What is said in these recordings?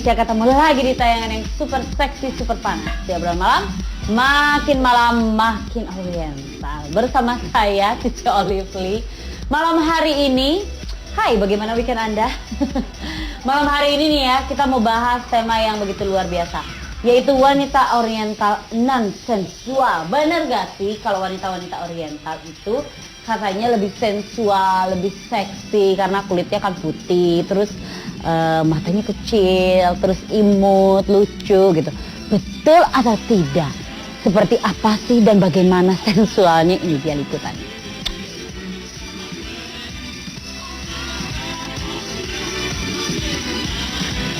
Indonesia ketemu lagi di tayangan yang super seksi, super panas. Tiap malam, makin oriental. Bersama saya, Cici Olively. Malam hari ini, hai, bagaimana weekend Anda? Malam hari ini nih ya, kita mau bahas tema yang begitu luar biasa, yaitu wanita oriental non-sensual. Bener gak sih kalau wanita-wanita oriental itu katanya lebih sensual, lebih seksi karena kulitnya kan putih, terus matanya kecil, terus imut, lucu gitu. Betul atau tidak? Seperti apa sih dan bagaimana sensualnya? Ini dia liputannya.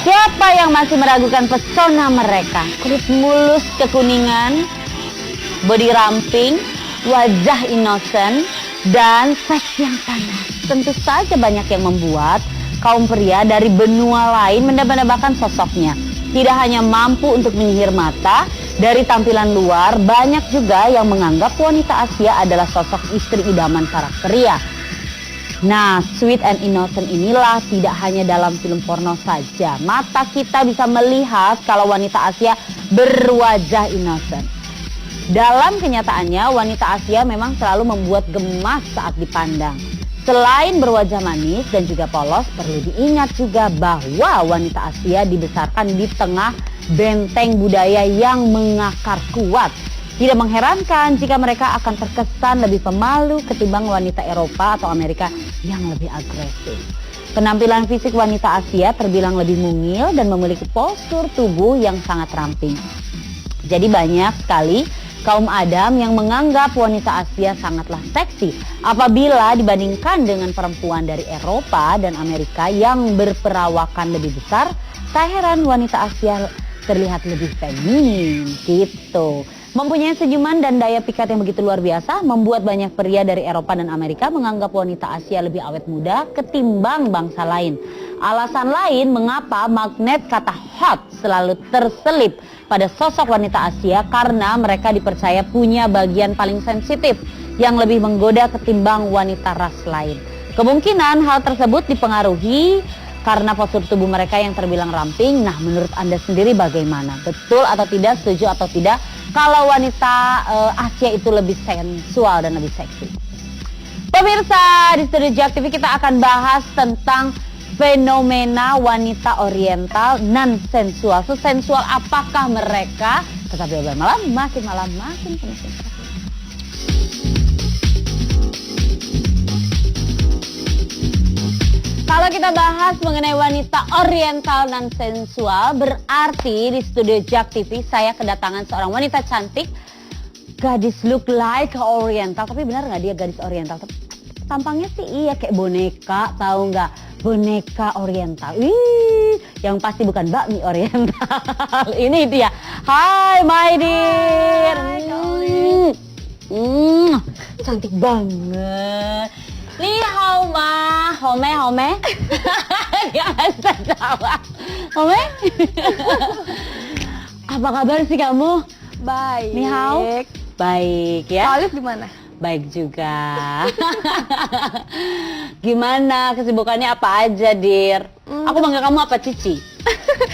Siapa yang masih meragukan pesona mereka? Kulit mulus kekuningan, body ramping, wajah innocent, dan seks yang panas. Tentu saja banyak yang membuat kaum pria dari benua lain mendambakan sosoknya. Tidak hanya mampu untuk menyihir mata dari tampilan luar, banyak juga yang menganggap wanita Asia adalah sosok istri idaman para pria. Nah, sweet and innocent inilah tidak hanya dalam film porno saja. Mata kita bisa melihat kalau wanita Asia berwajah innocent. Dalam kenyataannya, wanita Asia memang selalu membuat gemas saat dipandang. Selain berwajah manis dan juga polos, perlu diingat juga bahwa wanita Asia dibesarkan di tengah benteng budaya yang mengakar kuat. Tidak mengherankan jika mereka akan terkesan lebih pemalu ketimbang wanita Eropa atau Amerika yang lebih agresif. Penampilan fisik wanita Asia terbilang lebih mungil dan memiliki postur tubuh yang sangat ramping. Jadi banyak sekali kaum Adam yang menganggap wanita Asia sangatlah seksi apabila dibandingkan dengan perempuan dari Eropa dan Amerika yang berperawakan lebih besar. Tak heran wanita Asia terlihat lebih feminin gitu. Mempunyai senyuman dan daya pikat yang begitu luar biasa membuat banyak pria dari Eropa dan Amerika menganggap wanita Asia lebih awet muda ketimbang bangsa lain. Alasan lain mengapa magnet kata hot selalu terselip pada sosok wanita Asia karena mereka dipercaya punya bagian paling sensitif yang lebih menggoda ketimbang wanita ras lain. Kemungkinan hal tersebut dipengaruhi karena postur tubuh mereka yang terbilang ramping. Nah, menurut Anda sendiri bagaimana? Betul atau tidak? Setuju atau tidak? Kalau wanita Asia itu lebih sensual dan lebih seksi. Pemirsa, di Studio JAK TV kita akan bahas tentang fenomena wanita oriental non-sensual. Sensual apakah mereka? Tetap di malam makin penuh sensasi. Kalau kita bahas mengenai wanita oriental dan sensual, berarti di Studio JAK TV saya kedatangan seorang wanita cantik, gadis look like oriental. Tapi benar nggak dia gadis oriental? Tampangnya sih iya kayak boneka, tahu nggak? Boneka oriental. Yang pasti bukan bakmi oriental. Ini dia. Hai my dear. Cantik banget. Ni hao ma, home. Dia bisa jawab. Home? Apa kabar sih kamu? Baik. Ni hao? Baik ya. Olive di mana? Baik juga. Gimana kesibukannya apa aja, Dir? Aku manggil kamu apa, Cici?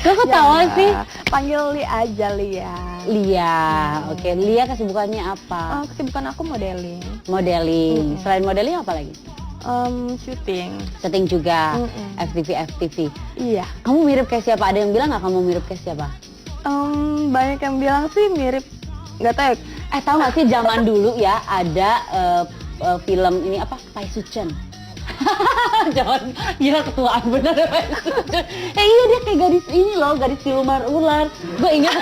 Kok ketawa sih? Panggil Li aja, Lia. Lia. Oke, Lia kesibukannya apa? Kesibukan aku modeling. Modeling. Selain modeling apa lagi? Syuting. Syuting juga. FTV. Iya. Kamu mirip kayak siapa? Ada yang bilang nggak kamu mirip kayak siapa? Banyak yang bilang sih mirip. Nggak tahu ya. Tahu nggak sih zaman dulu ya ada film ini apa? Pai Sucen. Jangan gila ketuaan bener ya Pai Sucen. Iya dia kayak gadis ini loh, gadis siluman ular. Gue ingat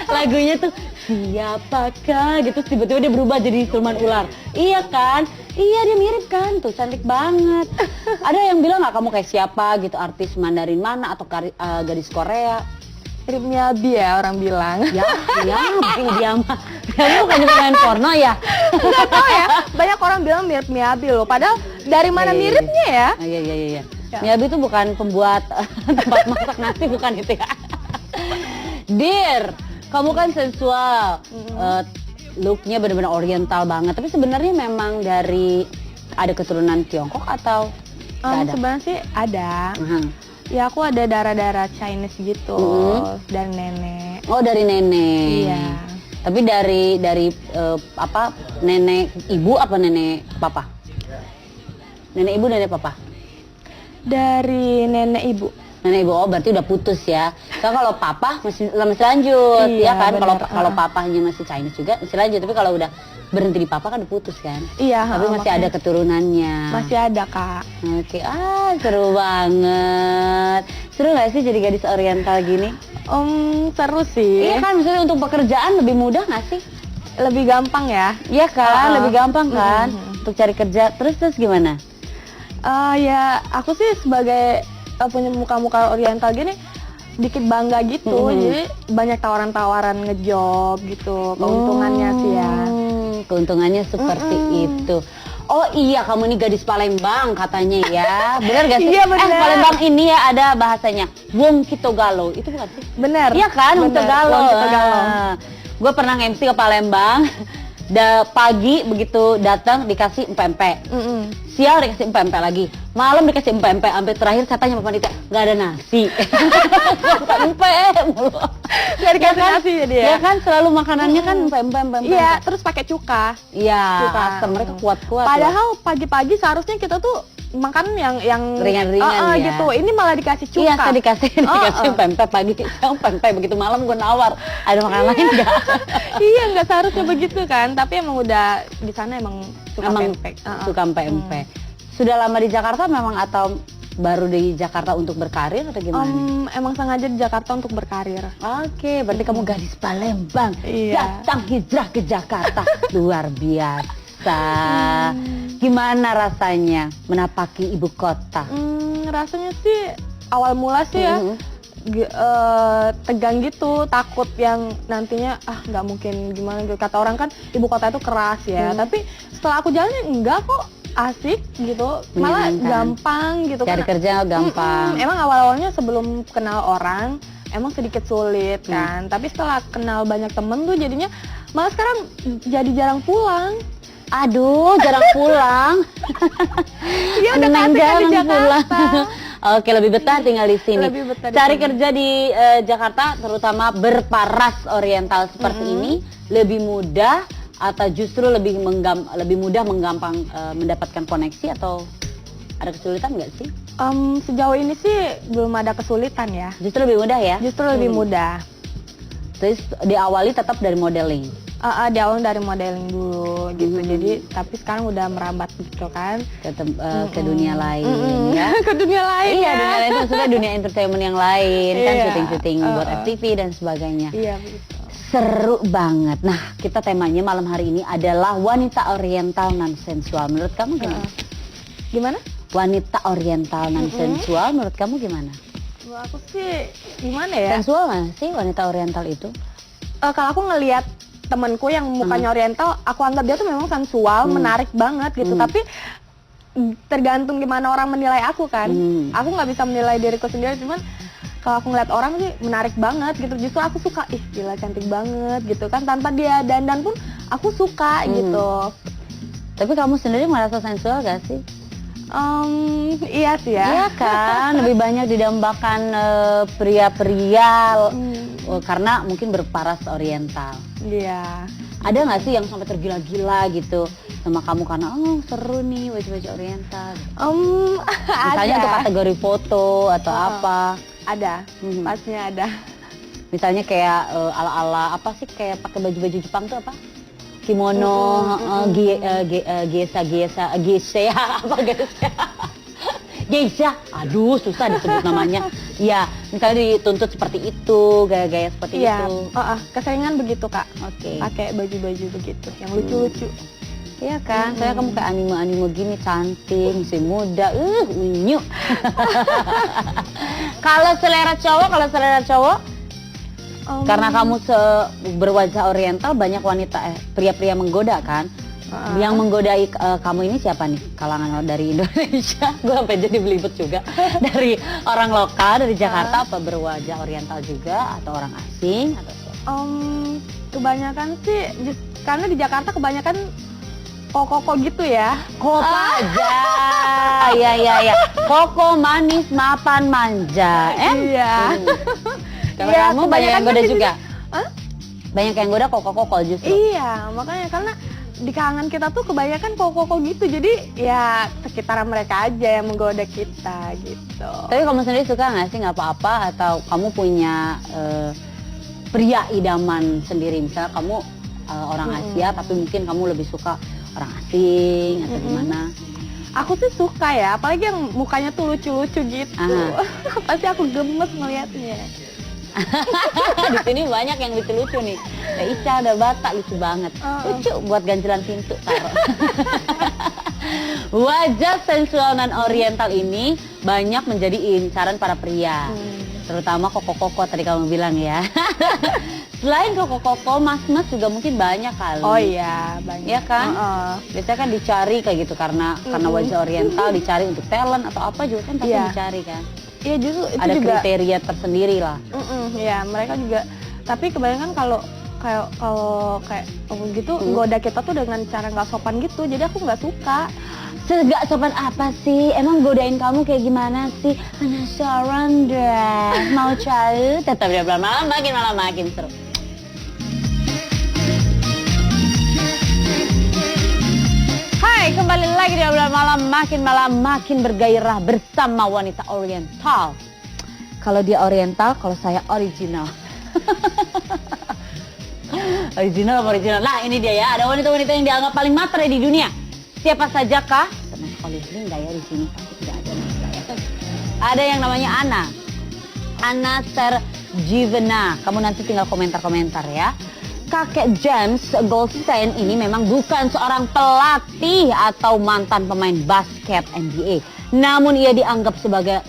lagunya tuh siapakah gitu, tiba-tiba dia berubah jadi siluman ular. Iya kan? Iya dia mirip kan, tuh cantik banget. Ada yang bilang nggak kamu kayak siapa gitu, artis Mandarin mana atau gadis Korea? Mirip Miyabi ya orang bilang. Ya, mungkin dia mah. Kamu bukan juga main porno ya? Nggak tahu ya, banyak orang bilang mirip Miyabi loh. Padahal dari mana miripnya ya? Iya. Miyabi itu bukan pembuat tempat masak nasi, bukan itu ya? Dir, kamu kan sensual. Looknya benar-benar oriental banget. Tapi sebenarnya memang dari ada keturunan Tiongkok atau nggak ada? Sebenarnya sih ada. Ya aku ada darah-darah Chinese gitu dari nenek. Oh, dari nenek. Iya. Tapi dari apa, nenek ibu apa nenek papa? Nenek ibu, nenek papa? Dari nenek ibu. Nenek ibu, oh berarti udah putus ya. Soalnya kalau papa masih lanjut, Iya, ya kan? Kalau bener. kalau papanya masih Chinese juga masih lanjut. Tapi kalau udah berhenti di papa kan udah putus kan? Iya. Tapi masih ada makanya. keturunannya. Masih ada Kak. Oke, seru banget. Seru nggak sih jadi gadis Oriental gini? Seru sih. Iya kan, misalnya untuk pekerjaan lebih mudah nggak sih? Lebih gampang ya. Iya kan, lebih gampang kan Mhm. untuk cari kerja. Terus gimana? Ya aku sih sebagai punya muka-muka Oriental gini dikit bangga gitu. Jadi banyak tawaran-tawaran ngejob gitu. Keuntungannya sih ya. Keuntungannya seperti itu. Oh iya, kamu ini gadis Palembang katanya ya. Bener gak sih? Iya, bener. Palembang ini ya ada bahasanya Wong Kitogalo. Itu bukan sih? Bener. Iya kan, Wong Bener, Kitogalo. Wong Kitogalo. Gue pernah nge-MC ke Palembang. Pagi begitu datang dikasih empek-empek. Siang dikasih empek-empek lagi, malam dikasih empek-empek, sampai terakhir saya tanya sama panitia, nggak ada nasi. Empek mulu. Nggak dikasih kan? nasi jadi ya? Ya kan, selalu makanannya kan empek-empek. Iya, terus pakai cuka. Iya, Cuka. asam mereka kuat-kuat. Padahal pagi-pagi seharusnya kita tuh makan yang ringan-ringan ya. gitu. Ini malah dikasih cuka. Iya, saya dikasih empek-empek pagi, siang empek, begitu malam gue nawar. Ada makanan lain nggak? Iya, nggak seharusnya begitu kan. Tapi emang udah di sana emang suka pempek. Suka empek-empek. Sudah lama di Jakarta memang atau baru di Jakarta untuk berkarir atau gimana? Emang sengaja di Jakarta untuk berkarir. Oke, berarti kamu gadis Palembang, Iya. datang hijrah ke Jakarta, luar biasa. Gimana rasanya menapaki ibu kota? Rasanya sih awal mula sih ya tegang gitu, takut yang nantinya nggak mungkin gimana gitu. Kata orang kan ibu kota itu keras ya, tapi setelah aku jalannya enggak kok, asik gitu, malah Menyenangkan. gampang gitu. Cari kerja gampang. Emang awal-awalnya sebelum kenal orang emang sedikit sulit kan, tapi setelah kenal banyak temen tuh jadinya malah sekarang jadi jarang pulang. Aduh, jarang pulang. Iya, udah Neng keasikan di jarang Jakarta. Oke, lebih betah tinggal di sini. Lebih betah di Cari sini. kerja di Jakarta, terutama berparas Oriental seperti ini, lebih mudah atau justru lebih mudah menggampang mendapatkan koneksi, atau ada kesulitan nggak sih? Sejauh ini sih belum ada kesulitan ya. Justru lebih mudah ya? Justru lebih mudah. Terus diawali tetap dari modeling. Di awal dari modeling dulu gitu. Jadi tapi sekarang udah merambat gitu kan Ke dunia lain ya. ke dunia lain Iya, ya. dunia lain itu maksudnya dunia entertainment yang lain kan, Iya. syuting-syuting buat FTV dan sebagainya. Iya begitu. Seru banget. Nah, kita temanya malam hari ini adalah wanita Oriental non sensual. Menurut kamu gimana? Gimana? Wanita Oriental non sensual, menurut kamu gimana? Kalau aku sih gimana ya? Sensual nggak sih wanita Oriental itu? Kalau aku ngelihat temenku yang mukanya Oriental, aku anggap dia tuh memang sensual, menarik banget gitu. Tapi tergantung gimana orang menilai aku kan. Aku nggak bisa menilai diriku sendiri, cuman kalau aku ngeliat orang sih menarik banget gitu. Justru aku suka, ih gila cantik banget gitu kan. Tanpa dia dandan pun aku suka gitu. Tapi kamu sendiri merasa sensual gak sih? Iya sih ya. Iya kan, lebih banyak didambakan pria-pria karena mungkin berparas Oriental. Iya. Ada nggak sih yang sampai tergila-gila gitu sama kamu karena seru nih wajah-wajah Oriental? Misalnya Ada. untuk kategori foto atau apa? Ada, pastinya ada. Misalnya kayak ala-ala apa sih, kayak pakai baju-baju Jepang tuh apa? Kimono, geisha, apa geisha? Geisha, aduh susah disebut namanya. Ya, misalnya dituntut seperti itu, gaya-gaya seperti Iya, itu. keseringan begitu Kak. Oke. Pakai baju-baju begitu, yang lucu-lucu. Iya kan, saya kamu kayak anime-anime gini, cantik, masih muda, unyu. Kalau selera cowok, karena kamu berwajah Oriental, banyak wanita, pria-pria menggoda kan? Yang menggodai kamu ini siapa nih? Kalangan dari Indonesia, gue sampai jadi belibet juga. Dari orang lokal, dari Jakarta, apa berwajah Oriental juga, atau orang asing, atau siapa? Kebanyakan sih, karena di Jakarta kebanyakan koko gitu ya. Kopaja. Ya. Koko manis mapan manja. Iya. Kalau Iya, kamu banyak kebanyakan yang kan goda di juga. sini. Hah? Banyak yang goda koko justru. Iya, makanya karena di kalangan kita tuh kebanyakan koko gitu. Jadi ya sekitaran mereka aja yang menggoda kita gitu. Tapi kamu sendiri suka nggak sih, nggak apa-apa, atau kamu punya pria idaman sendiri? Misalnya kamu orang Asia tapi mungkin kamu lebih suka orang asing atau gimana? Aku sih suka ya, apalagi yang mukanya tuh lucu-lucu gitu. Pasti aku gemes ngeliatnya. Di sini banyak yang lucu-lucu nih. Kayak Ica ada Batak lucu banget. Lucu buat ganjelan pintu taruh. Wajah sensual dan oriental ini banyak menjadi incaran para pria. Terutama koko-koko tadi kamu bilang ya. Selain koko-koko, mas-mas juga mungkin banyak kali. Oh iya, banyak. Iya kan? Biasanya kan dicari kayak gitu karena wajah oriental, dicari untuk talent atau apa juga kan pasti dicari kan. Iya, justru itu ada juga kriteria tersendiri lah. Ya, mereka juga. Tapi kebanyakan kalau kayak gitu goda kita tuh dengan cara nggak sopan gitu. Jadi aku nggak suka. Segak sopan apa sih? Emang godain kamu kayak gimana sih? Penasaran deh. Mau cari? Tetap di Obrolan Malam makin seru. Hai, kembali lagi di Obrolan Malam makin bergairah bersama wanita oriental. Kalau dia oriental, kalau saya original. Original. Nah, ini dia ya, ada wanita-wanita yang dianggap paling matre di dunia. Siapa saja kah? Tenang sekali enggak ya di sini, pasti tidak ada nama. Ada yang namanya Anna Sergijevna. Kamu nanti tinggal komentar-komentar ya. Kakek James Goldstein ini memang bukan seorang pelatih atau mantan pemain basket NBA. Namun ia dianggap sebagai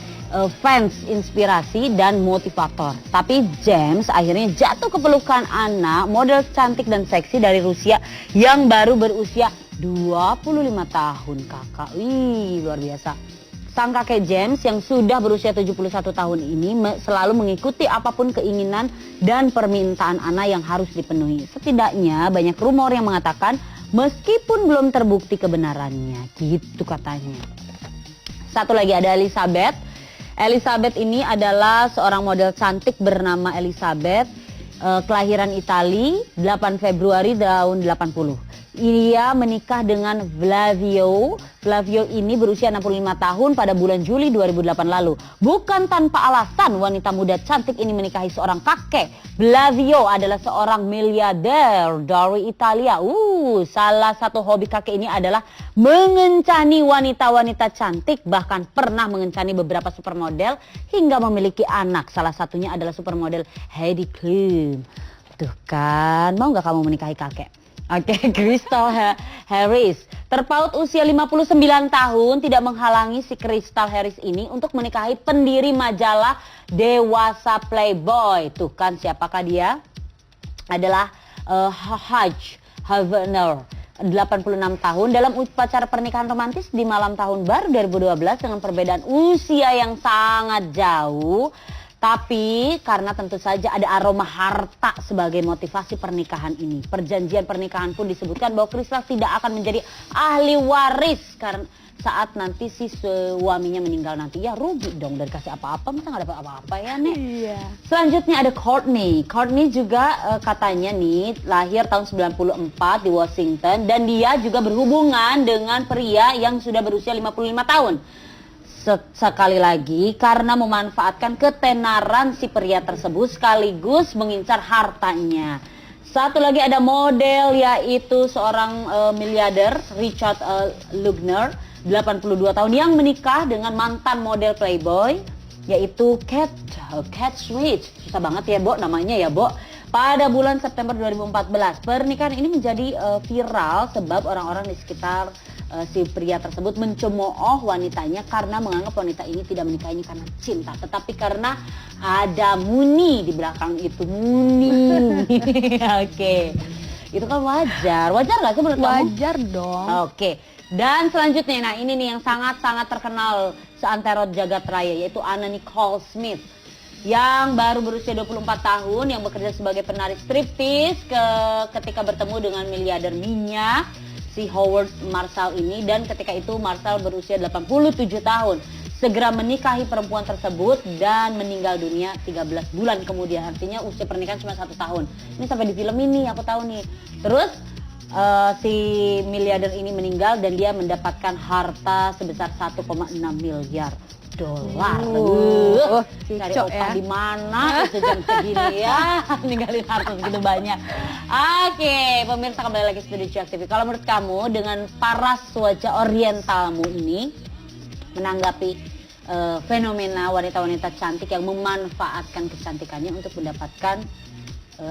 fans inspirasi dan motivator. Tapi James akhirnya jatuh ke pelukan Anna, model cantik dan seksi dari Rusia yang baru berusia 25 tahun kakak. Wih, luar biasa. Sang kakek James yang sudah berusia 71 tahun ini selalu mengikuti apapun keinginan dan permintaan Anna yang harus dipenuhi. Setidaknya banyak rumor yang mengatakan meskipun belum terbukti kebenarannya, gitu katanya. Satu lagi ada Elizabeth. Elizabeth ini adalah seorang model cantik bernama Elizabeth, kelahiran Itali 8 Februari tahun 80. Ia menikah dengan Flavio. Flavio ini berusia 65 tahun pada bulan Juli 2008 lalu. Bukan tanpa alasan wanita muda cantik ini menikahi seorang kakek. Flavio adalah seorang miliarder dari Italia. Salah satu hobi kakek ini adalah mengencani wanita-wanita cantik, bahkan pernah mengencani beberapa supermodel hingga memiliki anak. Salah satunya adalah supermodel Heidi Klum. Tuh kan, mau nggak kamu menikahi kakek? Oke, Crystal Harris. Terpaut usia 59 tahun tidak menghalangi si Crystal Harris ini untuk menikahi pendiri majalah dewasa Playboy. Tuh kan, siapakah dia? Adalah Hugh Hefner, 86 tahun, dalam upacara pernikahan romantis di malam tahun baru 2012 dengan perbedaan usia yang sangat jauh. Tapi karena tentu saja ada aroma harta sebagai motivasi pernikahan ini. Perjanjian pernikahan pun disebutkan bahwa Crystal tidak akan menjadi ahli waris karena saat nanti si suaminya meninggal nanti. Ya rugi dong dari kasih apa-apa, masa nggak dapat apa-apa ya Nek. Iya. Selanjutnya ada Courtney. Courtney juga katanya nih lahir tahun 94 di Washington. Dan dia juga berhubungan dengan pria yang sudah berusia 55 tahun. Sekali lagi karena memanfaatkan ketenaran si pria tersebut sekaligus mengincar hartanya. Satu lagi ada model yaitu seorang miliarder Richard Lugner, 82 tahun, yang menikah dengan mantan model Playboy yaitu Kate Smith. Susah banget ya Bo namanya ya Bo. Pada bulan September 2014. Pernikahan ini menjadi viral sebab orang-orang di sekitar si pria tersebut mencemooh wanitanya karena menganggap wanita ini tidak menikahinya karena cinta, tetapi karena ada Muni di belakang itu. Muni. Oke. Itu kan wajar nggak sih menurut kamu? Wajar dong. Oke. Dan selanjutnya, nah ini nih yang sangat-sangat terkenal seantero jagat raya, yaitu Anna Nicole Smith yang baru berusia 24 tahun, yang bekerja sebagai penari striptease ketika bertemu dengan miliarder minyak. si Howard Marshall ini, dan ketika itu Marshall berusia 87 tahun. Segera menikahi perempuan tersebut dan meninggal dunia 13 bulan kemudian. Artinya usia pernikahan cuma 1 tahun. Ini sampai di film ini aku tahu nih. Terus si miliarder ini meninggal dan dia mendapatkan harta sebesar 1,6 miliar dolar. Cari opah di mana itu jam segini ya, ninggalin harta segitu banyak. Oke, pemirsa, kembali lagi di Studio Cuek TV. Kalau menurut kamu dengan paras wajah orientalmu ini menanggapi fenomena wanita-wanita cantik yang memanfaatkan kecantikannya untuk mendapatkan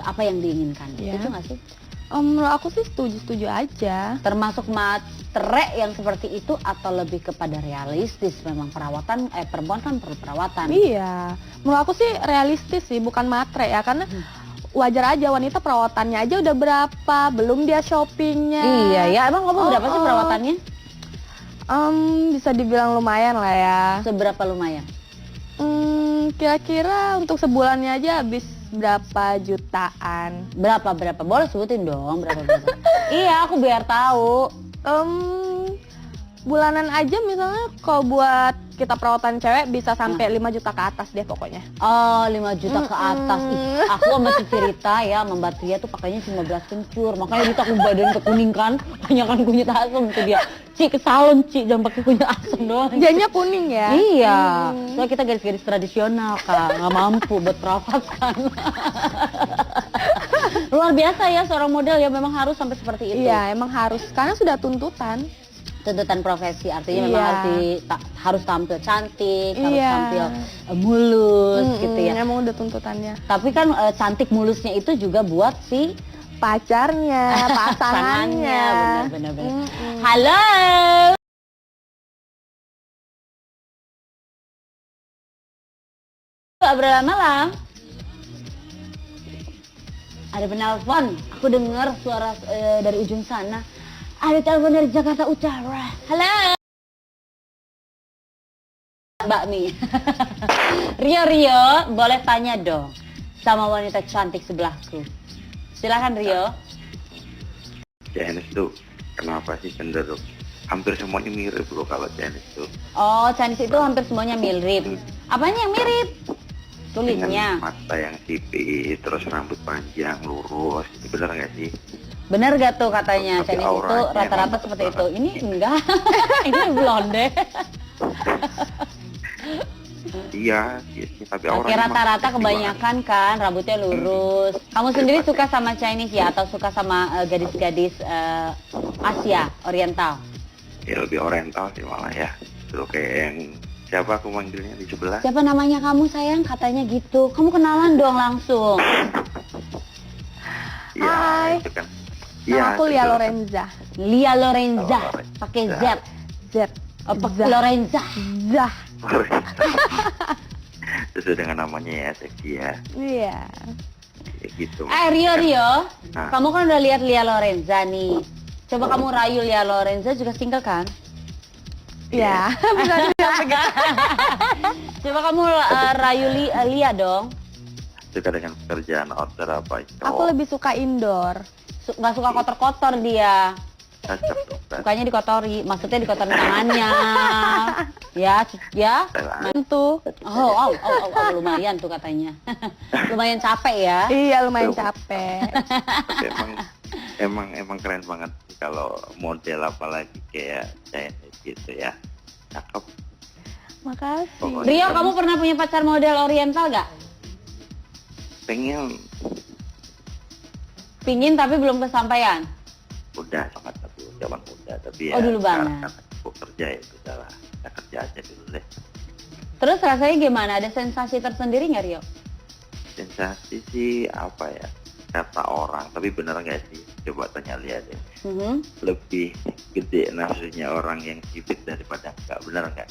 apa yang diinginkan, itu nggak sih? Menurut aku sih setuju-setuju aja. Termasuk matre yang seperti itu atau lebih kepada realistis? Memang perawatan, perempuan kan perlu perawatan. Iya, menurut aku sih realistis sih, bukan matre ya, karena wajar aja wanita perawatannya aja udah berapa, belum dia shoppingnya. Iya ya, emang kamu berapa sih perawatannya? Bisa dibilang lumayan lah ya. Seberapa lumayan? Kira-kira untuk sebulannya aja habis berapa jutaan. Berapa? Boleh sebutin dong berapa? Iya, aku biar tahu. Bulanan aja misalnya kalau buat kita perawatan cewek bisa sampai 5 juta ke atas deh pokoknya. Oh, 5 juta ke atas. Ih, aku sama si Rita ya, sama Mbak Tria tuh pakainya cuma beras kencur. Makanya Rita aku badan kekuning kan, banyak kan kunyit asam tuh dia. Ci ke salon, Ci, jangan pakai kunyit asam doang. Jadinya kuning ya? Iya, soalnya kita garis-garis tradisional Kak, nggak mampu buat perawatan. Luar biasa ya seorang model ya, memang harus sampai seperti itu. Iya, emang harus, karena sudah tuntutan Profesi, artinya memang harus tampil cantik, harus tampil mulus gitu ya. Emang udah tuntutannya. Tapi kan cantik mulusnya itu juga buat si pacarnya, pasangannya. Benar. Halo. Berapa malam? Ada penelpon, aku dengar suara dari ujung sana. Ada telepon dari Jakarta Utara. Halo. Mbak Mi. Rio, boleh tanya dong sama wanita cantik sebelahku. Silakan Rio. Chinese tuh kenapa sih cenderung hampir semuanya mirip loh kalau Chinese tuh. Oh, Chinese itu hampir semuanya mirip. Apanya yang mirip? Kulitnya. Dengan mata yang sipit, terus rambut panjang, lurus. Itu benar nggak sih? Bener gak tuh katanya, Tapi Chinese itu rata-rata seperti itu. Ini enggak, ini blonde. Iya, tapi Oke, rata-rata kebanyakan kan rambutnya lurus. Kamu sendiri suka sama Chinese ya, atau suka sama gadis-gadis Asia, Oriental? Ya lebih oriental sih malah ya. Terus kayak yang siapa aku manggilnya di sebelah? Siapa namanya kamu sayang? Katanya gitu. Kamu kenalan dong langsung. Iya, Hai. itu kan. Nama aku Lia Lorenza. Lia Lorenza, pakai Z. Lorenza. Zah. Sesuai dengan namanya ya, seksi ya. Iya. Ya gitu. Rio, Nah. kamu kan udah lihat Lia Lorenza nih. Coba kamu rayu Lia Lorenza, juga single kan? Iya. Bisa dibilang begitu. Coba kamu rayu Lia dong. Suka dengan pekerjaan outdoor apa? Aku lebih suka indoor. Nggak suka kotor-kotor dia. Cocok tuh. Sukanya dikotori, maksudnya dikotori tangannya. Ya. Tentu. Oh, lumayan tuh katanya. Lumayan capek ya. Iya, lumayan capek. Tapi emang keren banget sih kalau model apalagi kayak Chinese gitu ya. Cakep. Makasih. Pokoknya Rio, kamu pernah punya pacar model oriental gak? pengen Pingin tapi belum kesampaian. udah sangat dulu zaman muda tapi Oh, ya dulu sekarang banget. kan aku kerja ya udah lah, kita kerja aja dulu deh. Terus rasanya gimana? Ada sensasi tersendiri nggak Rio? Sensasi sih apa ya, kata orang, tapi bener nggak sih, coba tanya lihat deh. Lebih gede nafsunya orang yang sipit daripada enggak, bener nggak?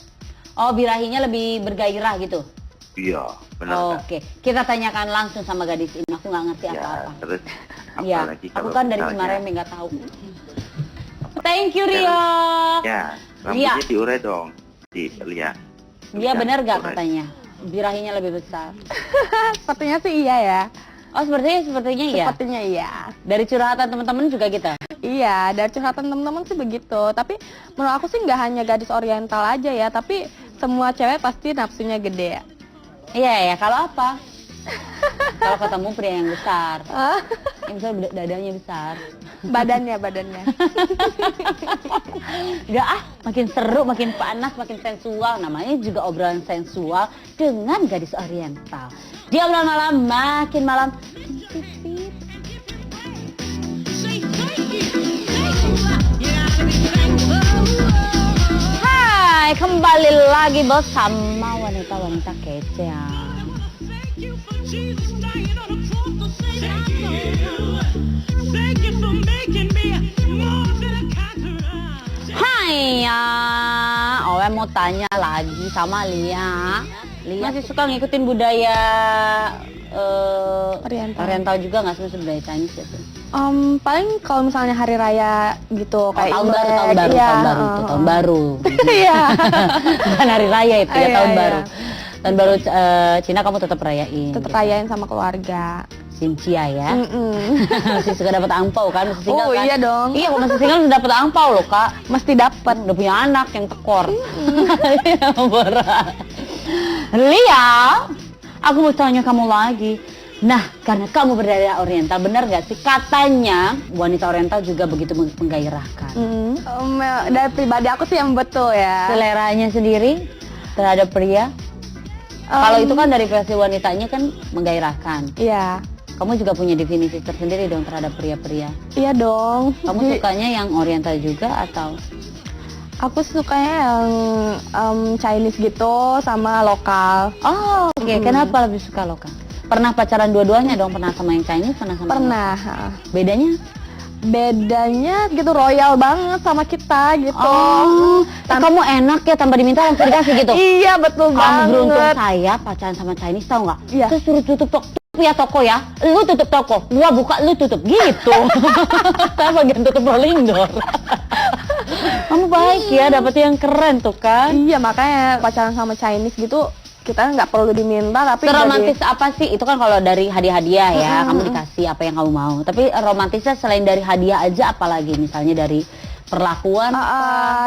Oh, birahinya lebih bergairah gitu? Iya, bener nggak? Oke, kita tanyakan langsung sama gadis ini. Aku nggak ngerti Ya, apa-apa. terus Iya, apalagi aku kalau kan dari misalnya- kemarin nggak tahu. Thank you Rio. Ya, rambutnya diurai dong, lihat. Dia benar gak Urai. katanya? Birahinya lebih besar. Sepertinya sih iya ya. Oh, sepertinya iya. Sepertinya iya. Dari curhatan teman-teman juga gitu. Iya, dari curhatan teman-teman sih begitu. Tapi menurut aku sih nggak hanya gadis oriental aja ya, tapi semua cewek pasti nafsunya gede ya. Iya ya, kalau apa? Kalau ketemu pria yang besar, yang misalnya dadanya besar, Badannya. udah makin seru, makin panas, makin sensual. Namanya juga obrolan sensual dengan gadis oriental. Di obrolan malam, makin malam. Hai, kembali lagi bersama wanita-wanita kece. Hai ya, Owe mau tanya lagi sama Lia. Lia masih suka ngikutin budaya Oriental juga nggak sih, budaya Chinese gitu? Paling kalau misalnya hari raya gitu kayak tahun baru, iya, tahun baru. Iya. Bukan hari raya itu ya, Iya, tahun iya. baru. Tahun baru Cina kamu tetap rayain. Tetap gitu. rayain sama keluarga. Sincia ya. Mm-mm. Masih suka dapat angpau kan, masih single kan? Iya dong. Iya, kalau masih single dapat angpau loh kak. Mesti dapat. Udah punya anak yang tekor. Lia, aku mau tanya kamu lagi. Nah, karena kamu berdaya oriental, benar nggak sih katanya wanita oriental juga begitu menggairahkan? Dari pribadi aku sih yang betul ya. Seleranya sendiri terhadap pria? Kalau itu kan dari versi wanitanya kan menggairahkan. Iya. Kamu juga punya definisi tersendiri dong terhadap pria-pria. Iya dong. Kamu sukanya yang oriental juga atau? Aku sukanya yang Chinese gitu sama lokal. Oh, oke. Kenapa lebih suka lokal? Pernah pacaran dua-duanya dong? Pernah sama yang Chinese, pernah sama Pernah. Bedanya? Bedanya gitu royal banget sama kita gitu. Oh, kamu enak ya tanpa diminta langsung dikasih gitu? Iya betul Kamu banget. beruntung, saya pacaran sama Chinese tau nggak? Iya. Terus suruh tutup toko ya, lu tutup toko, gua buka lu tutup gitu. Saya bagian tutup rolling door. Kamu baik ya, dapet yang keren tuh kan? Iya makanya pacaran sama Chinese gitu kita nggak perlu diminta tapi Seromantis apa sih? Itu kan kalau dari hadiah-hadiah ya, kamu dikasih apa yang kamu mau. Tapi romantisnya selain dari hadiah aja apalagi? Misalnya dari perlakuan?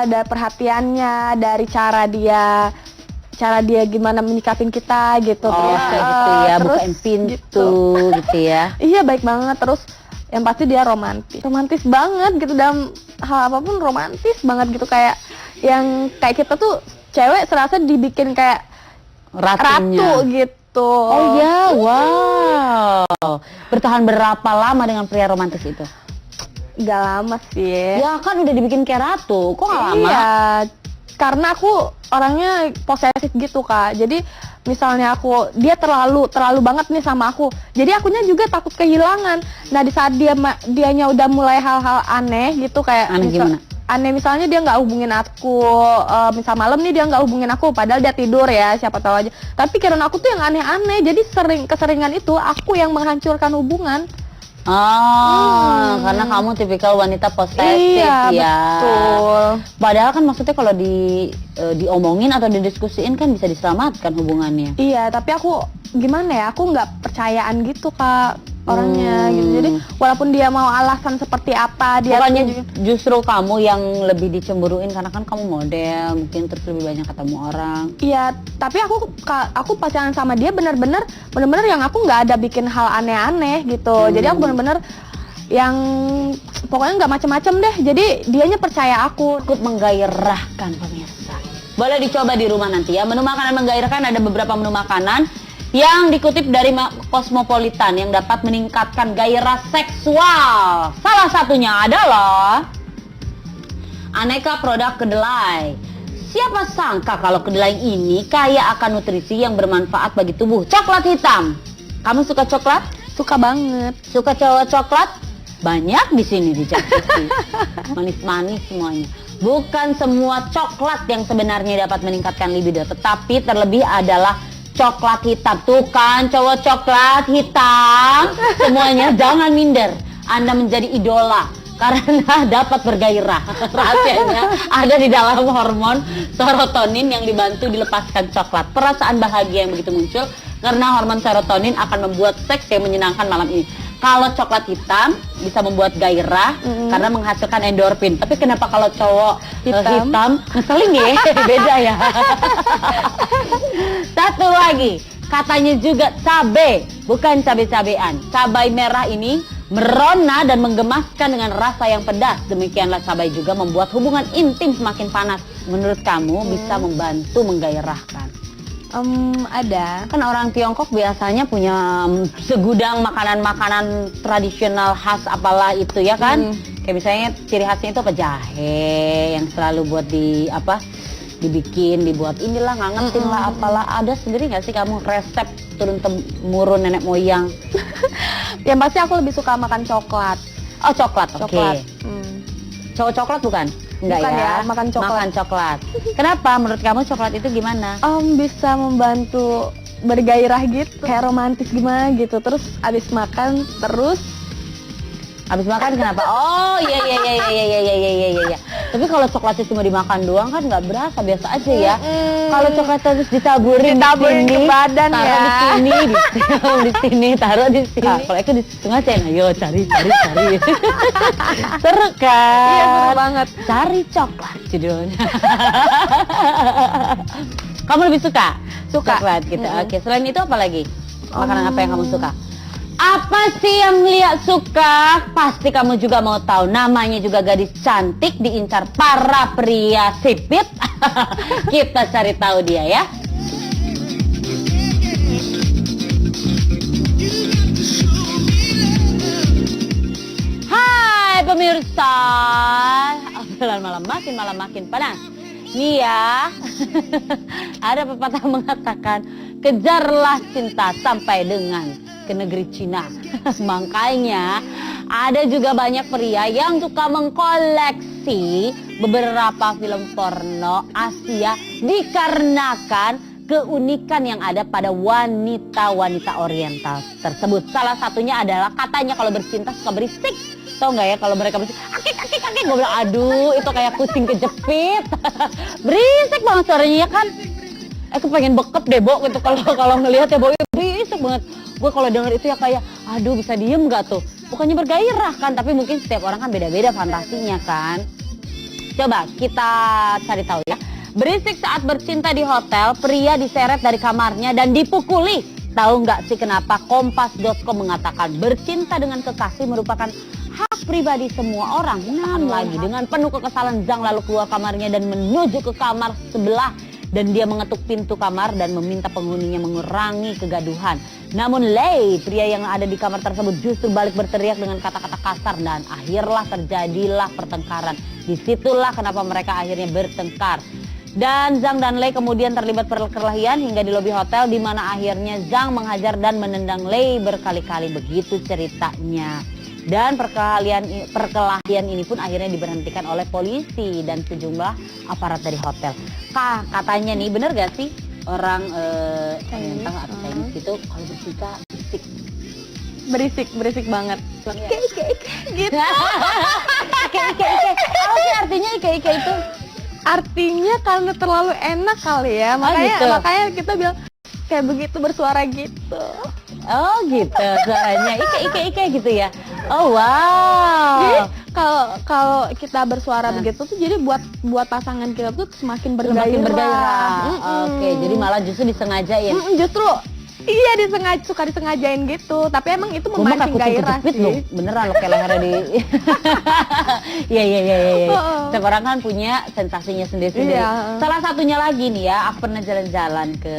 dari perhatiannya, dari cara dia gimana menyikapin kita gitu. Oh, kayak gitu ya, terus bukain pintu gitu ya. Iya baik banget, terus yang pasti dia romantis banget gitu, dalam hal apapun romantis banget gitu, kayak yang kayak kita tuh cewek serasa dibikin kayak Ratunya. ratu gitu. Oh ya, wow. Bertahan berapa lama dengan pria romantis itu? Gak lama sih. Ya kan udah dibikin kayak ratu, kok gak lama? Iya, karena aku orangnya posesif gitu kak. Jadi misalnya dia terlalu banget nih sama aku, jadi akunya juga takut kehilangan. Nah di saat dianya udah mulai hal-hal aneh gitu, kayak Aneh gimana? Aneh misalnya dia nggak hubungin aku, misal malam nih dia nggak hubungin aku padahal dia tidur ya, siapa tahu aja. Tapi karena aku tuh yang aneh-aneh, jadi keseringan itu aku yang menghancurkan hubungan. Oh, karena kamu tipikal wanita posesif Iya, ya. betul. Padahal kan maksudnya kalau diomongin atau didiskusiin kan bisa diselamatkan hubungannya. Iya, tapi aku gimana ya, aku nggak percayaan gitu kak orangnya gitu. Jadi walaupun dia mau alasan seperti apa, dia Bukannya justru kamu yang lebih dicemburuin karena kan kamu model, mungkin terus lebih banyak ketemu orang. Iya, tapi aku pacaran sama dia bener-bener yang aku nggak ada bikin hal aneh-aneh gitu. Jadi aku bener-bener yang pokoknya nggak macem-macem deh. Jadi dianya percaya aku. Cukup menggairahkan pemirsa. Boleh dicoba di rumah nanti ya. Menu makanan menggairahkan, ada beberapa menu makanan yang dikutip dari Cosmopolitan yang dapat meningkatkan gairah seksual. Salah satunya adalah aneka produk kedelai. Siapa sangka kalau kedelai ini kaya akan nutrisi yang bermanfaat bagi tubuh. Coklat hitam. Kamu suka coklat? Suka banget. Suka cowok coklat? Banyak di sini di Jakarta. Manis-manis semuanya. Bukan semua coklat yang sebenarnya dapat meningkatkan libido, tetapi terlebih adalah coklat hitam. Tuh kan cowok coklat hitam, semuanya jangan minder. Anda menjadi idola karena dapat bergairah. Rahasianya ada di dalam hormon serotonin yang dibantu dilepaskan coklat. Perasaan bahagia yang begitu muncul karena hormon serotonin akan membuat seks yang menyenangkan malam ini. Kalau coklat hitam bisa membuat gairah karena menghasilkan endorfin. Tapi kenapa kalau cowok hitam ngeselin ya? Beda ya. Satu lagi, katanya juga cabai, bukan cabai-cabean. Cabai merah ini merona dan menggemaskan dengan rasa yang pedas. Demikianlah cabai juga membuat hubungan intim semakin panas. Menurut kamu bisa membantu menggairahkan? Ada. Kan orang Tiongkok biasanya punya segudang makanan-makanan tradisional khas apalah itu ya kan? Kayak misalnya ciri khasnya itu apa, jahe yang selalu buat dibikin, dibuat inilah, ngangetin lah apalah. Ada sendiri nggak sih kamu resep turun temurun nenek moyang? Yang pasti aku lebih suka makan coklat. Oh, coklat, oke. Coklat. Cowok coklat bukan? Enggak Bukan ya, makan coklat. Makan coklat. Kenapa menurut kamu coklat itu gimana? Bisa membantu bergairah gitu, kayak romantis gimana gitu. Terus abis makan Habis makan kenapa? Oh iya. Tapi kalau coklatnya cuma dimakan doang kan nggak berasa, biasa aja ya. Kalau coklat terus ditaburin ke badan taruh ya. di sini, di sini, taruh di sini. Nah, kalau itu di tengah cen, ayo cari. Seru kan? Iya, seru banget. Cari coklat judulnya. Kamu lebih suka? Suka. Coklat gitu. Oke, selain itu apa lagi? Makanan apa yang kamu suka? Apa sih yang Lia suka? Pasti kamu juga mau tahu. Namanya juga gadis cantik diincar para pria sipit. Kita cari tahu dia ya. Hai pemirsa, obrolan malam makin panas. Nih ya, ada pepatah mengatakan kejarlah cinta sampai dengan ke negeri Cina. Makanya ada juga banyak pria yang suka mengkoleksi beberapa film porno Asia dikarenakan keunikan yang ada pada wanita-wanita oriental tersebut. Salah satunya adalah katanya kalau bercinta suka berisik. Tau nggak ya kalau mereka berisik, akik, gue bilang aduh itu kayak kucing kejepit. Berisik banget suaranya ya kan. Aku pengen bekep deh Bo gitu kalau ngelihat ya Bo, berisik banget. Gue kalau denger itu ya kayak aduh bisa diem nggak tuh, bukannya bergairah kan, tapi mungkin setiap orang kan beda-beda fantasinya kan. Coba kita cari tahu ya. Berisik saat bercinta di hotel, pria diseret dari kamarnya dan dipukuli. Tahu nggak sih kenapa? Kompas.com mengatakan bercinta dengan kekasih merupakan hak pribadi semua orang. Namun lagi dengan penuh kekesalan Zhang lalu keluar kamarnya dan menuju ke kamar sebelah. Dan dia mengetuk pintu kamar dan meminta penghuninya mengurangi kegaduhan. Namun Lei, pria yang ada di kamar tersebut justru balik berteriak dengan kata-kata kasar dan akhirlah terjadilah pertengkaran. Disitulah kenapa mereka akhirnya bertengkar. Dan Zhang dan Lei kemudian terlibat perkelahian hingga di lobi hotel di mana akhirnya Zhang menghajar dan menendang Lei berkali-kali. Begitu ceritanya. Dan perkelahian ini pun akhirnya diberhentikan oleh polisi dan sejumlah aparat dari hotel. Katanya nih, bener gak sih orang Oriental atau Chinese itu kalau bercinta berisik banget. Gitu. Apa sih artinya ike itu? Artinya karena terlalu enak kali ya, makanya kita bilang kayak begitu bersuara gitu. Oh gitu, suaranya ike gitu ya. Oh wow. Jadi kalau kita bersuara begitu tuh jadi buat pasangan kita tuh semakin bergairah. Oke, jadi malah justru disengajain. Justru iya suka disengajain gitu. Tapi emang itu memancing gairah sih. Loh, beneran lo kayak lehernya di. Iya. Setiap orang kan punya sensasinya sendiri-sendiri. Iya. Salah satunya lagi nih ya, aku pernah jalan-jalan ke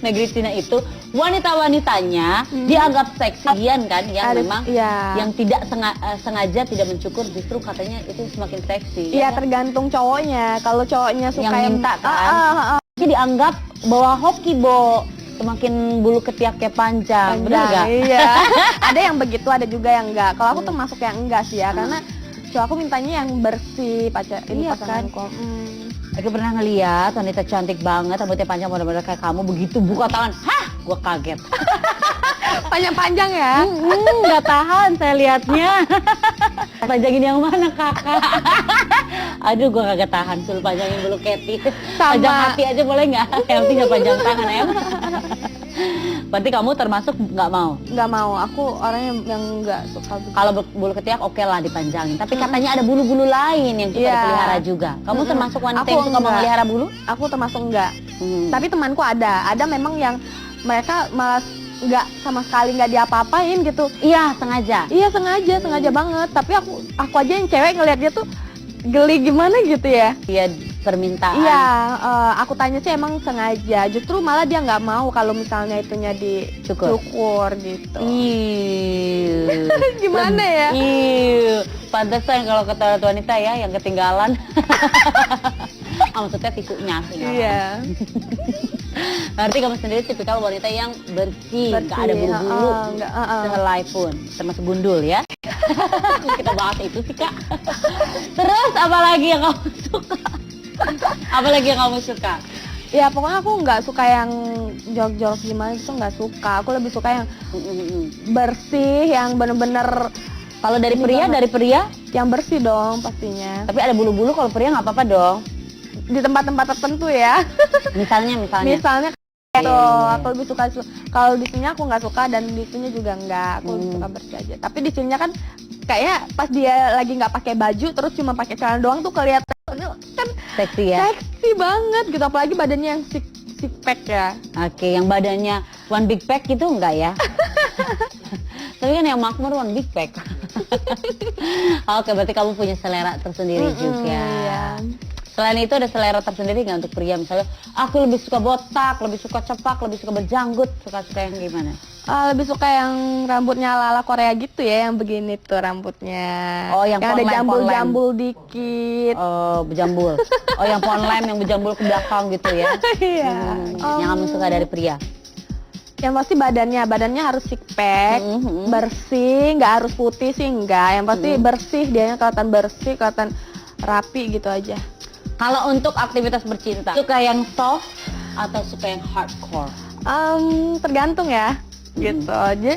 negeri Cina itu, wanita-wanitanya dianggap seksian kan, yang memang yang tidak sengaja tidak mencukur justru katanya itu semakin seksi. Iya, tergantung cowoknya. Kalau cowoknya suka yang minta kan, dianggap bawa hoki Bo, semakin bulu ketiaknya panjang. Benar nggak? Iya. Ada yang begitu, ada juga yang enggak. Kalau aku termasuk yang enggak sih ya, karena cowok aku mintanya yang bersih, pasanganku. Aku pernah ngeliat wanita cantik banget, rambutnya panjang model-model kayak kamu, begitu buka tangan, hah, gue kaget. Panjang-panjang ya? Nggak tahan saya liatnya. Panjangin yang mana kakak? Aduh, gue kagak tahan, suruh panjangin bulu Keti. Panjang hati aja boleh nggak? Yang penting nggak panjang tangan em. Berarti kamu termasuk nggak mau? Nggak mau, aku orang yang nggak suka begitu. Kalau bulu ketiak oke lah dipanjangin, tapi katanya ada bulu-bulu lain yang suka Iya. dipelihara juga. Kamu termasuk wanita Aku yang suka enggak. memelihara bulu? Aku termasuk enggak. Hmm. Tapi temanku ada memang yang mereka malah nggak sama sekali nggak diapa-apain gitu. Iya, sengaja. Iya sengaja banget. Tapi aku aja yang cewek ngeliat dia tuh geli gimana gitu ya. Iya, permintaan. Iya, aku tanya sih emang sengaja. Justru malah dia nggak mau kalau misalnya itunya dicukur gitu. Iya. Gimana ya? Iya. Pantesan kalau kata wanita ya yang ketinggalan. Maksudnya tisunya ketinggalan. Iya. Berarti kamu sendiri tipikal wanita yang bersih, nggak ada bulu-bulu, nggak, sehelai pun, termasuk gundul ya. Kita bahas itu sih kak. Terus apalagi yang kamu suka? Apalagi yang kamu suka? Ya pokoknya aku nggak suka yang jorok-jorok gimana itu nggak suka. Aku lebih suka yang bersih, yang bener-bener. Kalau dari pria, Yang bersih dong pastinya. tapi ada bulu-bulu. Kalau pria nggak apa-apa dong. Di tempat-tempat tertentu ya. Misalnya. Misalnya kayak gitu. Aku lebih suka kalau di sini aku nggak suka dan di sini juga nggak. Aku lebih suka bersih aja. Tapi di sininya kan kayak pas dia lagi nggak pakai baju terus cuma pakai celana doang tuh kelihatan kan Seksi ya. seksi banget gitu. Apalagi badannya yang six pack ya. Oke, yang badannya one big pack itu enggak ya? Tapi kan yang makmur one big pack. Oke, berarti kamu punya selera tersendiri juga. Iya. Selain itu ada selera tersendiri nggak untuk pria? Misalnya, aku lebih suka botak, lebih suka cepak, lebih suka berjanggut, suka-suka yang gimana? Lebih suka yang rambutnya ala-ala Korea gitu ya, yang begini tuh rambutnya. Oh, yang ada ponlem, jambul-jambul dikit. Oh, berjambul. Oh, yang ponlem yang berjambul ke belakang gitu ya? Iya. Yang kamu suka dari pria? Yang pasti badannya harus six pack, bersih, nggak harus putih sih enggak. Yang pasti bersih, dianya kelihatan bersih, kelihatan rapi gitu aja. Kalau untuk aktivitas bercinta, suka yang soft atau suka yang hardcore? Tergantung ya, gitu aja.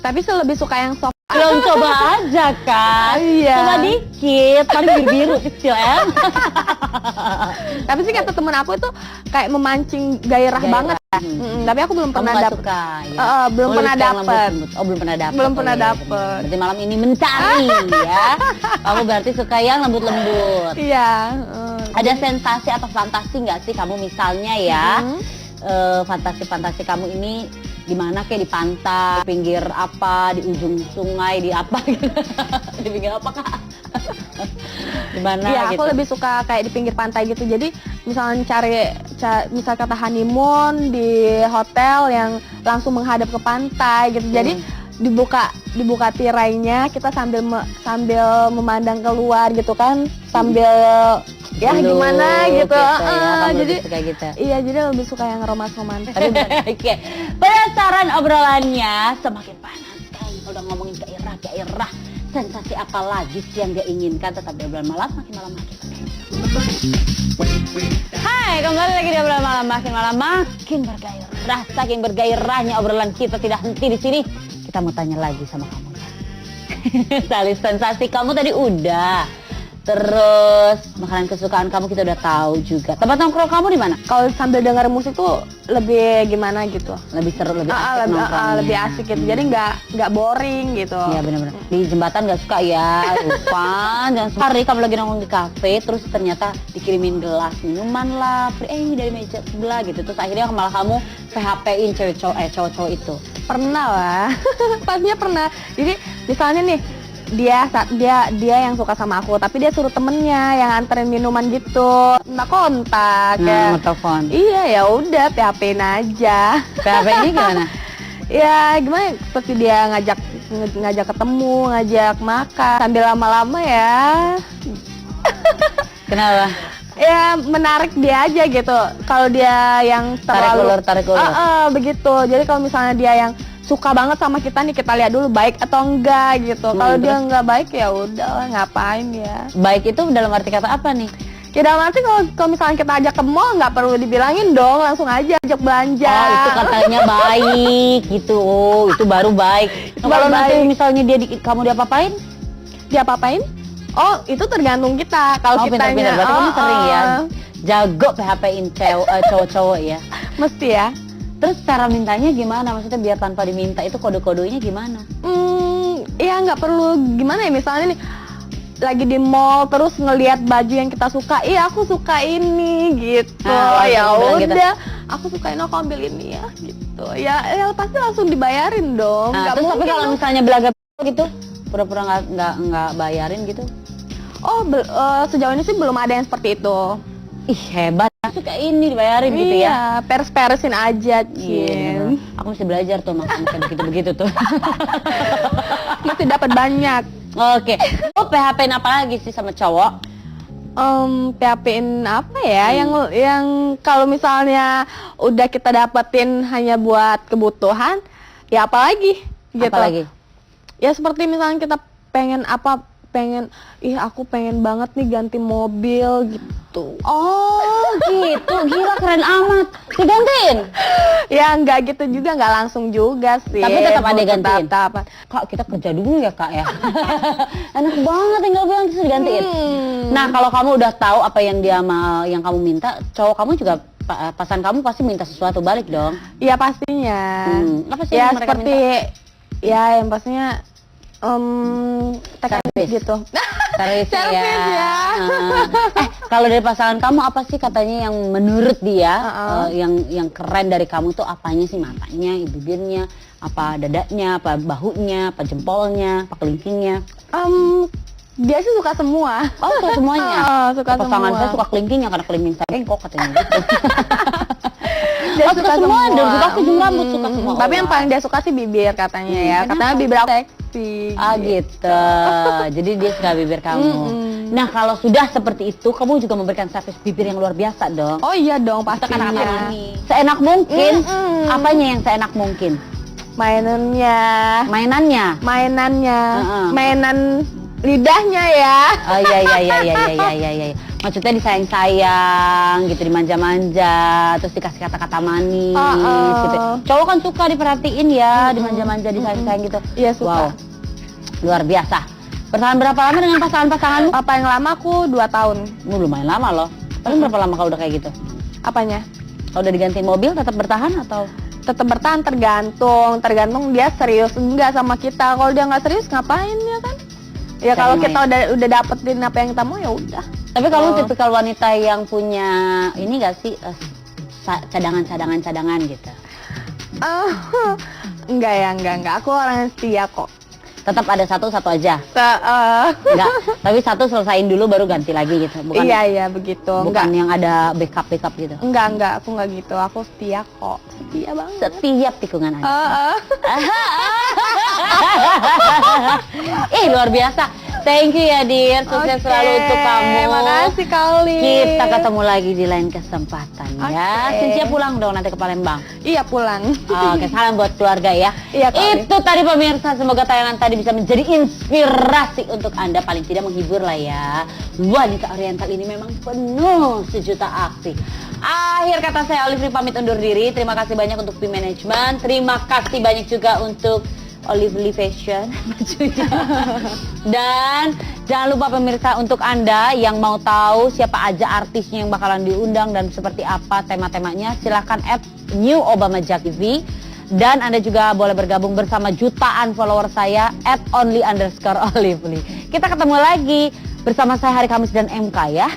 Tapi sih lebih suka yang soft. Belum coba aja kan? Iya. Coba dikit, paling biru kecil ya. Tapi sih kata temen aku itu kayak memancing gairah banget. Tapi aku belum Kamu pernah nggak dapet. suka ya? Belum Oh, pernah lebih yang dapet. lembut-lembut. Oh, belum pernah dapet. Belum pernah Oh, iya, dapet. benar. Berarti malam ini mencari ya. Kamu berarti suka yang lembut-lembut. Iya. Ada sensasi atau fantasi nggak sih kamu misalnya ya? Fantasi-fantasi kamu ini di mana kayak di pantai, di pinggir apa, di ujung sungai, di apa gitu. Di pinggir apa kak? Di mana Iya, gitu? aku lebih suka kayak di pinggir pantai gitu. Jadi misalnya misal kata honeymoon di hotel yang langsung menghadap ke pantai gitu. Jadi dibuka tirainya, kita sambil memandang keluar gitu kan, sambil ya Dulu, gimana gitu. ya, kamu Jadi lebih suka gitu. iya, jadi lebih suka yang romantis. Oke, penasaran obrolannya semakin panas sekali. Udah ngomongin gairah, sensasi apa lagi sih yang dia inginkan? Tetap di obrolan malam, makin malam makin. Hai, kembali lagi di obrolan malam, makin bergairah. Saking bergairahnya obrolan kita tidak henti di sini. Kita mau tanya lagi sama kamu. Tali sensasi kamu tadi udah. Terus makanan kesukaan kamu kita udah tahu juga. Tempat nongkrong kamu di mana? Kalau sambil denger musik tuh lebih gimana gitu. Lebih seru, lebih asik nongkrongnya. Lebih asik gitu. Jadi nggak boring gitu. Iya benar-benar. Di jembatan nggak suka ya, Rufan. Jangan hari kamu lagi nongkrong di kafe, terus ternyata dikirimin gelas minuman lah, ini dari meja sebelah gitu. Terus akhirnya malah kamu PHP-in cowok-cowok itu. Pernah lah. Pastinya pernah. Jadi misalnya nih dia yang suka sama aku, tapi dia suruh temennya yang anterin minuman gitu. Nah kontak ya. Telepon. Iya ya udah PHP-in aja. PHP ini gimana? Ya gimana? Seperti dia ngajak ketemu, ngajak makan sambil lama-lama ya. Kenapa? Ya menarik dia aja gitu. Kalau dia yang terlalu Tarik ulur. begitu. Jadi kalau misalnya dia yang suka banget sama kita nih, kita lihat dulu baik atau enggak gitu. Kalau dia enggak baik ya udah ngapain ya. Baik itu dalam arti kata apa nih? Ya dalam arti kalau misalnya kita ajak ke mall nggak perlu dibilangin dong, langsung aja ajak belanja. Oh itu katanya baik gitu. Oh itu baru baik. Itu Kalau baru nanti baik. misalnya kamu diapa-apain? Dia apa-apain? Oh itu tergantung kita. Kalau Pintar-pintar. kitanya Berarti kamu sering ya jago PHP-in cowok-cowok ya. Mesti ya. Terus cara mintanya gimana? Maksudnya biar tanpa diminta itu kode-kodenya gimana? Ya nggak perlu gimana ya, misalnya nih lagi di mall terus ngelihat baju yang kita suka, iya aku suka ini gitu. Ya langsung bilang gitu. udah, aku suka ini, aku ambil ini ya gitu. Ya pasti langsung dibayarin dong. Nah, Nggak terus tapi mungkin kalau dong. misalnya belaga gitu, pura-pura nggak bayarin gitu? Oh, sejauh ini sih belum ada yang seperti itu. Ih hebat, suka ini dibayarin gitu ya? Iya, peres-peresin aja, Iya, Cin. aku mesti belajar tuh makan kayak begitu-begitu tuh. Mesti dapat banyak. Oke, lo PHP-in apa lagi sih sama cowok? PHP-in apa ya? Yang kalau misalnya udah kita dapetin hanya buat kebutuhan, ya apalagi gitu. Apalagi? Ya seperti misalnya kita pengen aku pengen banget nih ganti mobil gitu. Oh gitu, gila keren amat. Digantiin? Ya nggak gitu juga, nggak langsung juga sih. Tapi tetap ada gantiin? Tetap. Kak, kita kerja dulu ya kak ya. Enak banget tinggal bilang terus digantiin. Nah kalau kamu udah tahu apa yang yang kamu minta, cowok kamu juga pasangan kamu pasti minta sesuatu balik dong. Iya pastinya. Apa sih Ya yang mereka seperti ya yang pastinya Servis. gitu. Servis Servis ya. Kalau dari pasangan kamu apa sih katanya yang menurut dia yang keren dari kamu tuh apanya sih? Matanya, bibirnya, apa dadanya, apa bahunya, apa jempolnya, apa kelingkingnya? Dia sih suka semua. Oh suka semuanya. Suka pasangan semua. saya suka kelingkingnya karena kelingking saya bengkok katanya gitu. Dia suka semua, dan suka ujung rambut suka semua. Tapi yang paling dia suka sih bibir katanya ya. Katanya bibir aku seksi. Ah gitu. Jadi dia suka bibir kamu. Nah kalau sudah seperti itu, kamu juga memberikan servis bibir yang luar biasa dong. Oh iya dong pastinya. Seenak mungkin. Apanya yang seenak mungkin? Mainannya. Mainan lidahnya ya. Oh iya. Maksudnya disayang-sayang gitu, dimanja-manja, terus dikasih kata-kata manis gitu. Cowok kan suka diperhatiin ya, dimanja-manja, disayang-sayang gitu. Iya suka. Wow, luar biasa. Bertahan berapa lama dengan pasangan-pasanganmu? Apa yang lama aku 2 tahun. Lumayan lama loh. Paling berapa lama kalau udah kayak gitu? Apanya? Kalau udah diganti mobil tetap bertahan atau? Tetap bertahan, tergantung dia serius enggak sama kita. Kalau dia nggak serius ngapain ya kan? Ya kalau kita udah dapetin apa yang kita mau ya udah. Tapi kamu tipikal wanita yang punya ini gak sih cadangan gitu? Enggak. Aku orang yang setia kok. Tetap ada satu aja? Enggak, tapi satu selesain dulu baru ganti lagi gitu? Bukan, iya begitu. Bukan yang ada backup gitu? Enggak, aku enggak gitu. Aku setia kok. Setia banget. Setiap tikungan aja. Luar biasa. Thank you ya Dir, sukses selalu untuk kamu. Makasih kali. Kita ketemu lagi di lain kesempatan ya. Cynthia pulang dong nanti ke Palembang. Iya pulang. Oke, salam buat keluarga ya. Iya, Kak. Itu tadi pemirsa, semoga tayangan tadi bisa menjadi inspirasi untuk Anda, paling tidak menghibur lah ya. Wanita Oriental ini memang penuh sejuta aksi. Akhir kata saya Olively pamit undur diri. Terima kasih banyak untuk P Management. Terima kasih banyak juga untuk Olively Fashion bajunya. Dan jangan lupa pemirsa, untuk Anda yang mau tahu siapa aja artisnya yang bakalan diundang dan seperti apa tema-temanya, silahkan add New Obama Jack TV. Dan Anda juga boleh bergabung bersama jutaan follower saya @only_Olively. Kita ketemu lagi bersama saya hari Kamis dan MK ya.